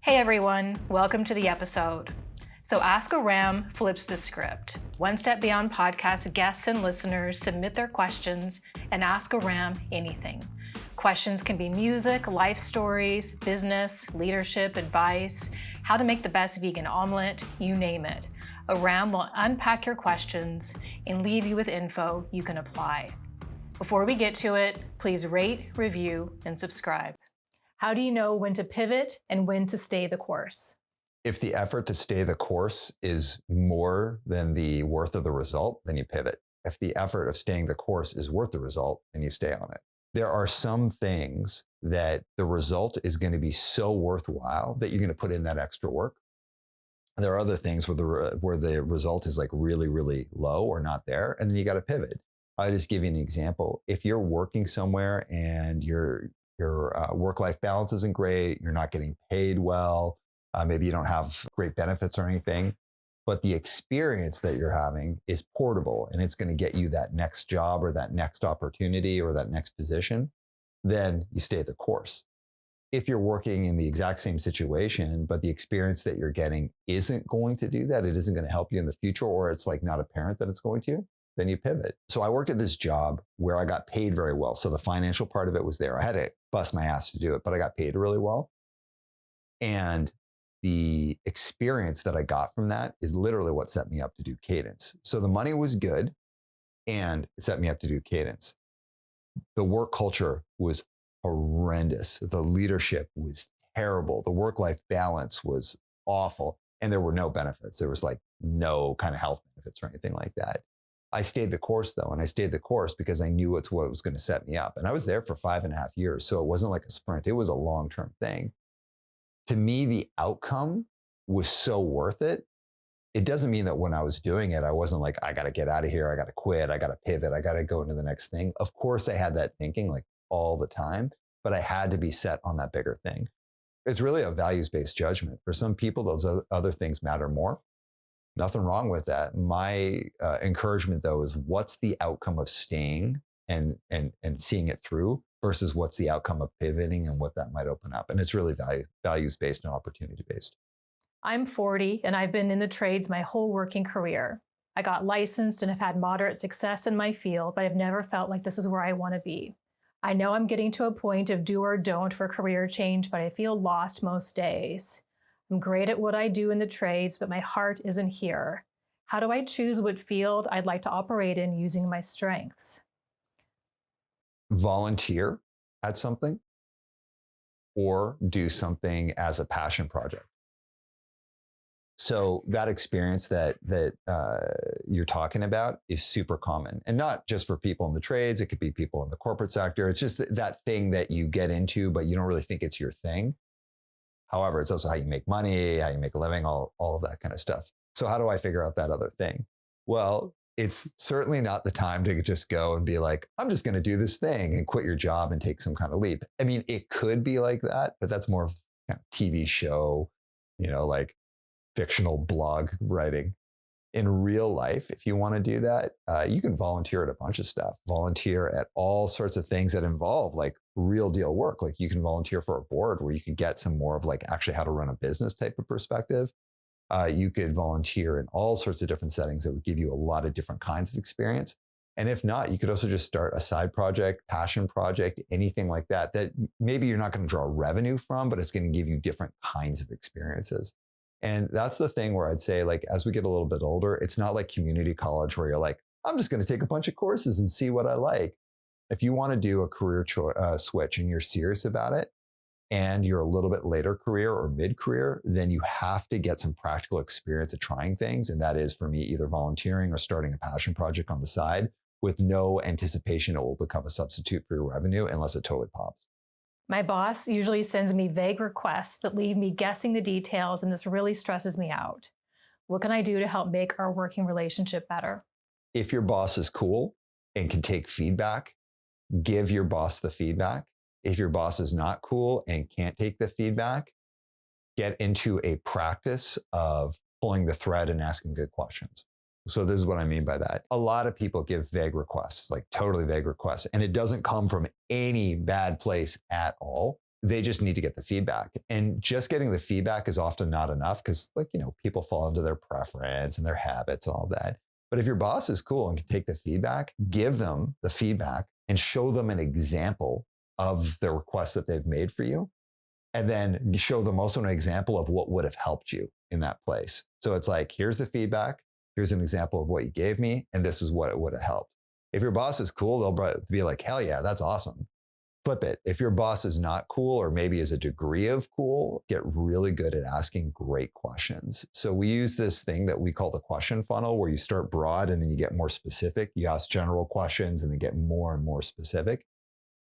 Hey everyone, welcome to the episode. So Ask Aram flips the script. One Step Beyond podcast guests and listeners submit their questions and ask Aram anything. Questions can be music, life stories, business, leadership, advice, how to make the best vegan omelet, you name it. Aram will unpack your questions and leave you with info you can apply. Before we get to it, please rate, review, and subscribe. How do you know when to pivot and when to stay the course? If the effort to stay the course is more than the worth of the result, then you pivot. If the effort of staying the course is worth the result, then you stay on it. There are some things that the result is going to be so worthwhile that you're going to put in that extra work. There are other things where the result is like really, really low or not there, and then you got to pivot. I'll just give you an example. If you're working somewhere and your work-life balance isn't great, you're not getting paid well, maybe you don't have great benefits or anything, but the experience that you're having is portable and it's going to get you that next job or that next opportunity or that next position, then you stay the course. If you're working in the exact same situation, but the experience that you're getting isn't going to do that, it isn't going to help you in the future, or it's like not apparent that it's going to, then you pivot. So I worked at this job where I got paid very well. So the financial part of it was there. I had to bust my ass to do it, but I got paid really well. And the experience that I got from that is literally what set me up to do Cadence. So the money was good and it set me up to do Cadence. The work culture was horrendous. The leadership was terrible. The work-life balance was awful. And there were no benefits. There was like no kind of health benefits or anything like that. I stayed the course though. And I stayed the course because I knew it's what was going to set me up. And I was there for 5.5 years. So it wasn't like a sprint. It was a long-term thing. To me, the outcome was so worth it. It doesn't mean that when I was doing it, I wasn't like, I got to get out of here. I got to quit. I got to pivot. I got to go into the next thing. Of course, I had that thinking like all the time, but I had to be set on that bigger thing. It's really a values-based judgment. For some people, those other things matter more. Nothing wrong with that. My encouragement, though, is what's the outcome of staying and seeing it through versus what's the outcome of pivoting and what that might open up. And it's really values-based and opportunity-based. I'm 40 and I've been in the trades my whole working career. I got licensed and have had moderate success in my field, but I've never felt like this is where I want to be. I know I'm getting to a point of do or don't for career change, but I feel lost most days. I'm great at what I do in the trades, but my heart isn't here. How do I choose what field I'd like to operate in using my strengths? Volunteer at something or do something as a passion project. So that experience that you're talking about is super common, and not just for people in the trades. It could be people in the corporate sector. It's just that thing that you get into, but you don't really think it's your thing. However, it's also how you make money, how you make a living, all of that kind of stuff. So how do I figure out that other thing? Well, it's certainly not the time to just go and be like, I'm just going to do this thing and quit your job and take some kind of leap. I mean, it could be like that, but that's more of kind of TV show, like fictional blog writing. In real life, if you want to do that, you can volunteer at a bunch of stuff, volunteer at all sorts of things that involve like real deal work. Like you can volunteer for a board where you can get some more of like actually how to run a business type of perspective. You could volunteer in all sorts of different settings that would give you a lot of different kinds of experience. And if not, you could also just start a side project, passion project, anything like that, that maybe you're not going to draw revenue from, but it's going to give you different kinds of experiences. And that's the thing where I'd say, like, as we get a little bit older, it's not like community college where you're like, I'm just going to take a bunch of courses and see what I like. If you want to do a career switch and you're serious about it, and you're a little bit later career or mid-career, then you have to get some practical experience at trying things. And that is, for me, either volunteering or starting a passion project on the side with no anticipation it will become a substitute for your revenue unless it totally pops. My boss usually sends me vague requests that leave me guessing the details, and this really stresses me out. What can I do to help make our working relationship better? If your boss is cool and can take feedback, give your boss the feedback. If your boss is not cool and can't take the feedback, get into a practice of pulling the thread and asking good questions. So this is what I mean by that. A lot of people give vague requests, like totally vague requests, and it doesn't come from any bad place at all. they just need to get the feedback. And just getting the feedback is often not enough because, like, people fall into their preference and their habits and all that. But if your boss is cool and can take the feedback, give them the feedback and show them an example of the request that they've made for you. And then show them also an example of what would have helped you in that place. So it's like, here's the feedback. Here's an example of what you gave me. And this is what it would have helped. If your boss is cool, they'll be like, hell yeah, that's awesome. Flip it. If your boss is not cool, or maybe is a degree of cool, get really good at asking great questions. So we use this thing that we call the question funnel, where you start broad and then you get more specific. You ask general questions and then get more and more specific.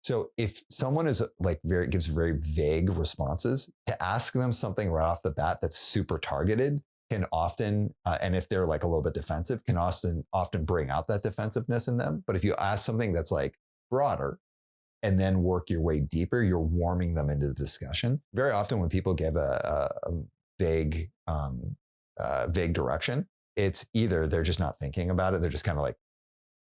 So if someone is like gives very vague responses, to ask them something right off the bat that's super targeted can often, and if they're like a little bit defensive, can often bring out that defensiveness in them. But if you ask something that's like broader and then work your way deeper, you're warming them into the discussion. Very often when people give a vague direction, it's either they're just not thinking about it, they're just kind of like,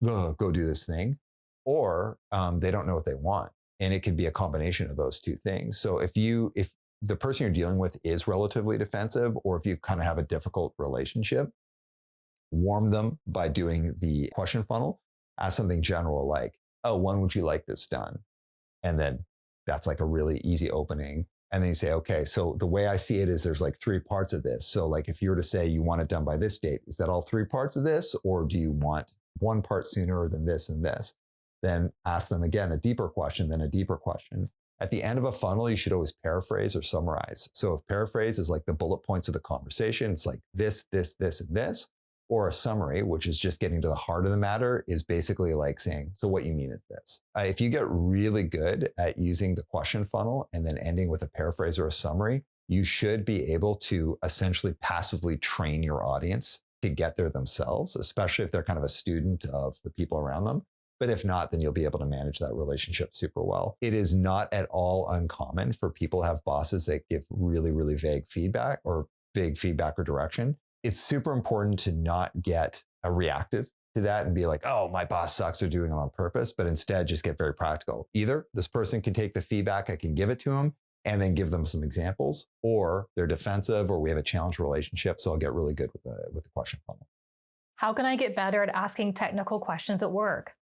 go do this thing, or they don't know what they want. And it could be a combination of those two things. So if the person you're dealing with is relatively defensive, or if you kind of have a difficult relationship, warm them by doing the question funnel. Ask something general like, oh, when would you like this done? And then that's like a really easy opening. And then you say, okay, so the way I see it is there's like 3 parts of this. So like if you were to say you want it done by this date, is that all 3 parts of this? Or do you want 1 part sooner than this and this? Then ask them again, a deeper question, then a deeper question. At the end of a funnel, you should always paraphrase or summarize. So if paraphrase is like the bullet points of the conversation, it's like this, this, this, and this. Or a summary, which is just getting to the heart of the matter, is basically like saying, so what you mean is this. If you get really good at using the question funnel and then ending with a paraphrase or a summary, you should be able to essentially passively train your audience to get there themselves, especially if they're kind of a student of the people around them. But if not, then you'll be able to manage that relationship super well. It is not at all uncommon for people to have bosses that give really, really vague feedback or direction. It's super important to not get a reactive to that and be like, oh, my boss sucks, they're doing it on purpose, but instead just get very practical. Either this person can take the feedback, I can give it to them and then give them some examples, or they're defensive, or we have a challenge relationship. So I'll get really good with the question funnel. How can I get better at asking technical questions at work?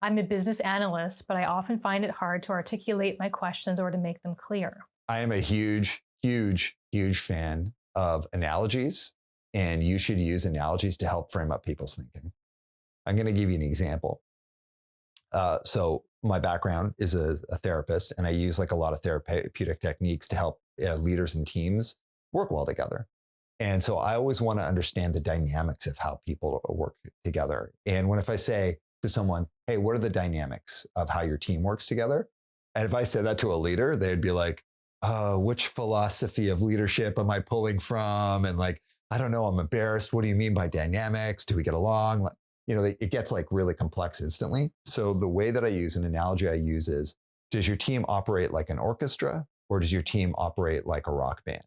I'm a business analyst, but I often find it hard to articulate my questions or to make them clear. I am a huge, huge, huge fan of analogies, and you should use analogies to help frame up people's thinking. I'm going to give you an example. So my background is a therapist, and I use like a lot of therapeutic techniques to help leaders and teams work well together. And so I always want to understand the dynamics of how people work together. And if I say to someone, hey, what are the dynamics of how your team works together? And if I said that to a leader, they'd be like, which philosophy of leadership am I pulling from? And like, I don't know, I'm embarrassed. What do you mean by dynamics? Do we get along? It gets like really complex instantly. So the way that I use an analogy I use is, does your team operate like an orchestra, or does your team operate like a rock band?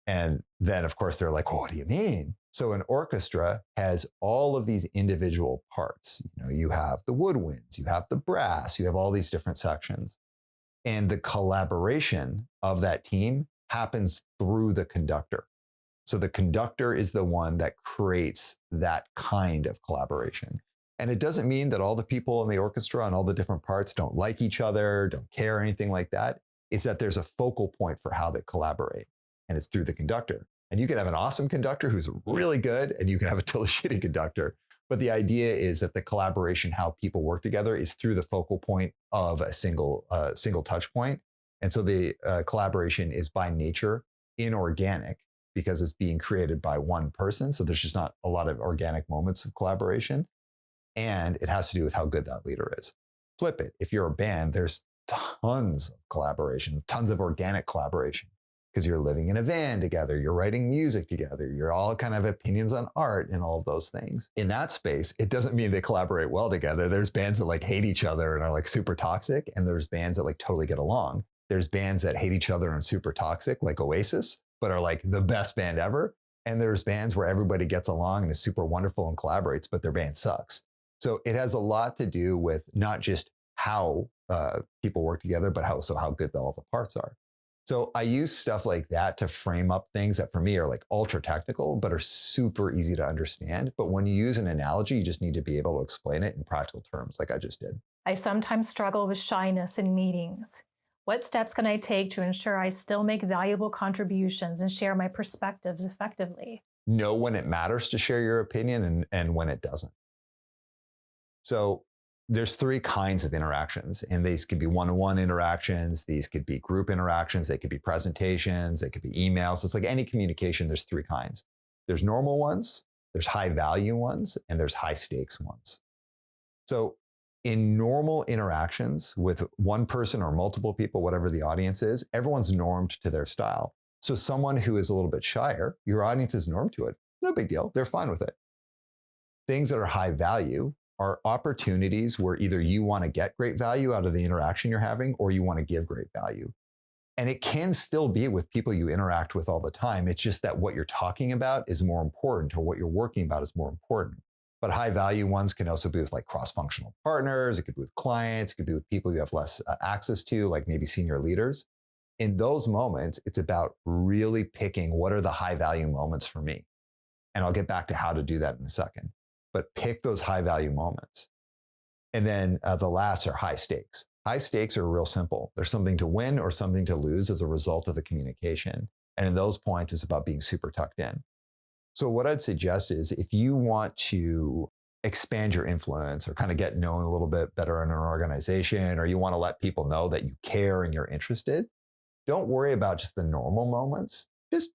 And then of course they're like, well, what do you mean? So an orchestra has all of these individual parts. You have the woodwinds, you have the brass, you have all these different sections. And the collaboration of that team happens through the conductor. So the conductor is the one that creates that kind of collaboration. And it doesn't mean that all the people in the orchestra and all the different parts don't like each other, don't care, anything like that. It's that there's a focal point for how they collaborate, and it's through the conductor. And you can have an awesome conductor who's really good, and you can have a totally shitty conductor. But the idea is that the collaboration, how people work together, is through the focal point of a single touch point. And so the collaboration is by nature inorganic, because it's being created by one person. So there's just not a lot of organic moments of collaboration. And it has to do with how good that leader is. Flip it. If you're a band, there's tons of collaboration, tons of organic collaboration, because you're living in a van together, you're writing music together, you're all kind of opinions on art and all of those things. In that space, it doesn't mean they collaborate well together. There's bands that like hate each other and are like super toxic. And there's bands that like totally get along. There's bands that hate each other and super toxic, like Oasis, but are like the best band ever. And there's bands where everybody gets along and is super wonderful and collaborates, but their band sucks. So it has a lot to do with not just how people work together, but how good all the parts are. So I use stuff like that to frame up things that for me are like ultra technical, but are super easy to understand. But when you use an analogy, you just need to be able to explain it in practical terms, like I just did. I sometimes struggle with shyness in meetings. What steps can I take to ensure I still make valuable contributions and share my perspectives effectively? Know when it matters to share your opinion and when it doesn't. So there's three kinds of interactions, and these could be one-on-one interactions. These could be group interactions. They could be presentations. They could be emails. It's like any communication, there's three kinds. There's normal ones, there's high value ones, and there's high stakes ones. So in normal interactions with one person or multiple people, whatever the audience is, everyone's normed to their style. So someone who is a little bit shyer, your audience is normed to it. No big deal. They're fine with it. Things that are high value are opportunities where either you want to get great value out of the interaction you're having or you want to give great value. And it can still be with people you interact with all the time. It's just that what you're talking about is more important, or what you're working about is more important. But high value ones can also be with like cross-functional partners. It could be with clients. It could be with people you have less access to, like maybe senior leaders. In those moments, it's about really picking what are the high value moments for me. And I'll get back to how to do that in a second. But pick those high value moments. And then the last are high stakes. High stakes are real simple. There's something to win or something to lose as a result of the communication. And in those points, it's about being super tucked in. So what I'd suggest is if you want to expand your influence or kind of get known a little bit better in an organization, or you want to let people know that you care and you're interested, don't worry about just the normal moments. Just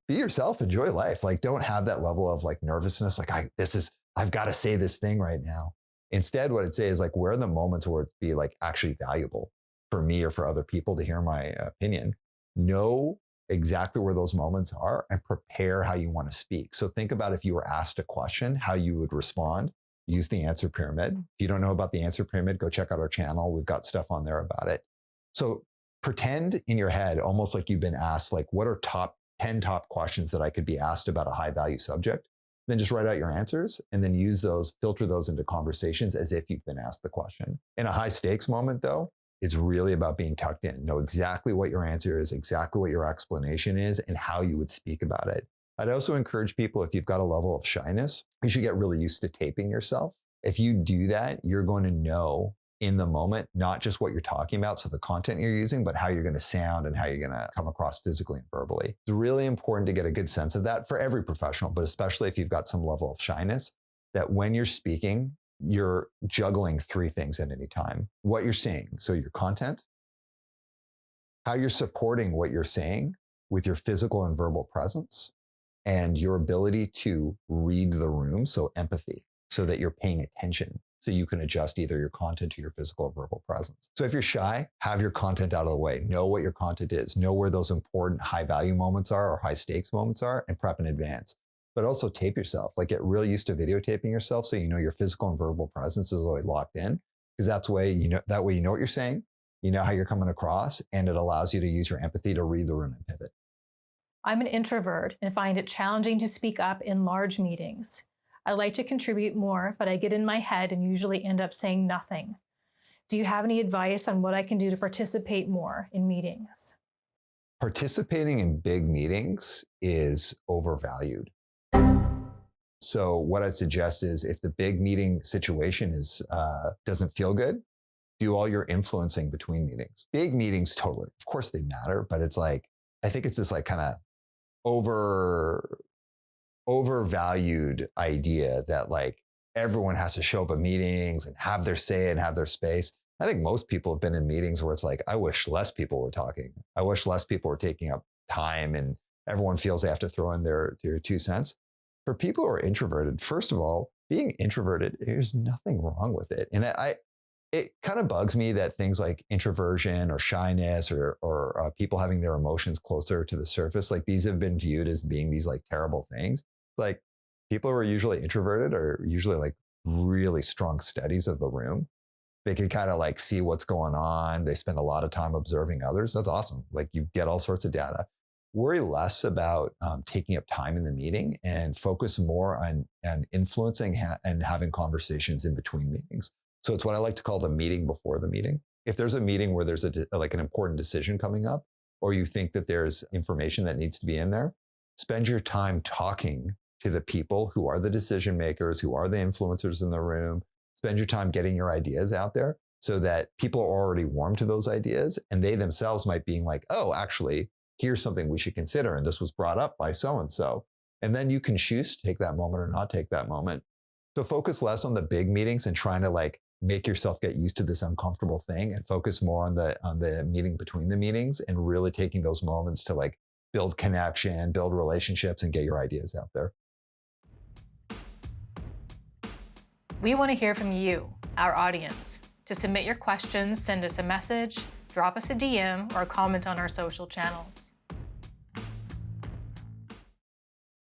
be yourself, enjoy life. Like, don't have that level of like nervousness. Like, I've got to say this thing right now. Instead, what I'd say is like, where are the moments where it'd be like actually valuable for me or for other people to hear my opinion? Know exactly where those moments are and prepare how you want to speak. So think about if you were asked a question, how you would respond. Use the answer pyramid. If you don't know about the answer pyramid, go check out our channel. We've got stuff on there about it. So pretend in your head, almost like you've been asked, like, what are 10 top questions that I could be asked about a high value subject? Then just write out your answers and then use those, filter those into conversations as if you've been asked the question. In a high stakes moment though, it's really about being tucked in. Know exactly what your answer is, exactly what your explanation is, and how you would speak about it. I'd also encourage people, if you've got a level of shyness, you should get really used to taping yourself. If you do that, you're going to know in the moment, not just what you're talking about, so the content you're using, but how you're going to sound and how you're going to come across physically and verbally. It's really important to get a good sense of that for every professional, but especially if you've got some level of shyness, that when you're speaking, you're juggling three things at any time. What you're saying, so your content, how you're supporting what you're saying with your physical and verbal presence, and your ability to read the room, so empathy, so that you're paying attention, so you can adjust either your content to your physical or verbal presence. So if you're shy, have your content out of the way. Know what your content is. Know where those important high value moments are or high stakes moments are, and prep in advance. But also tape yourself. Like, get real used to videotaping yourself so you know your physical and verbal presence is always locked in. Because that way you know what you're saying, you know how you're coming across, and it allows you to use your empathy to read the room and pivot. I'm an introvert and find it challenging to speak up in large meetings. I like to contribute more, but I get in my head and usually end up saying nothing. Do you have any advice on what I can do to participate more in meetings? Participating in big meetings is overvalued. So what I'd suggest is, if the big meeting situation doesn't feel good, do all your influencing between meetings. Big meetings, totally, of course they matter, but it's like, I think it's this like kind of overvalued idea that like everyone has to show up at meetings and have their say and have their space. I think most people have been in meetings where it's like, I wish less people were talking. I wish less people were taking up time, and everyone feels they have to throw in their 2 cents. For people who are introverted, first of all, being introverted, there's nothing wrong with it. And it kind of bugs me that things like introversion or shyness or people having their emotions closer to the surface, like these have been viewed as being these like terrible things. Like, people who are usually introverted are usually like really strong studies of the room. They can kind of like see what's going on. They spend a lot of time observing others. That's awesome. Like, you get all sorts of data. Worry less about taking up time in the meeting and focus more on influencing and having conversations in between meetings. So it's what I like to call the meeting before the meeting. If there's a meeting where there's like an important decision coming up, or you think that there's information that needs to be in there, spend your time talking to the people who are the decision makers, who are the influencers in the room. Spend your time getting your ideas out there so that people are already warm to those ideas, and they themselves might be like, oh, actually, here's something we should consider. And this was brought up by so-and-so. And then you can choose to take that moment or not take that moment. So focus less on the big meetings and trying to like make yourself get used to this uncomfortable thing, and focus more on the meeting between the meetings, and really taking those moments to like build connection, build relationships, and get your ideas out there. We want to hear from you, our audience. To submit your questions, send us a message, drop us a DM, or comment on our social channels.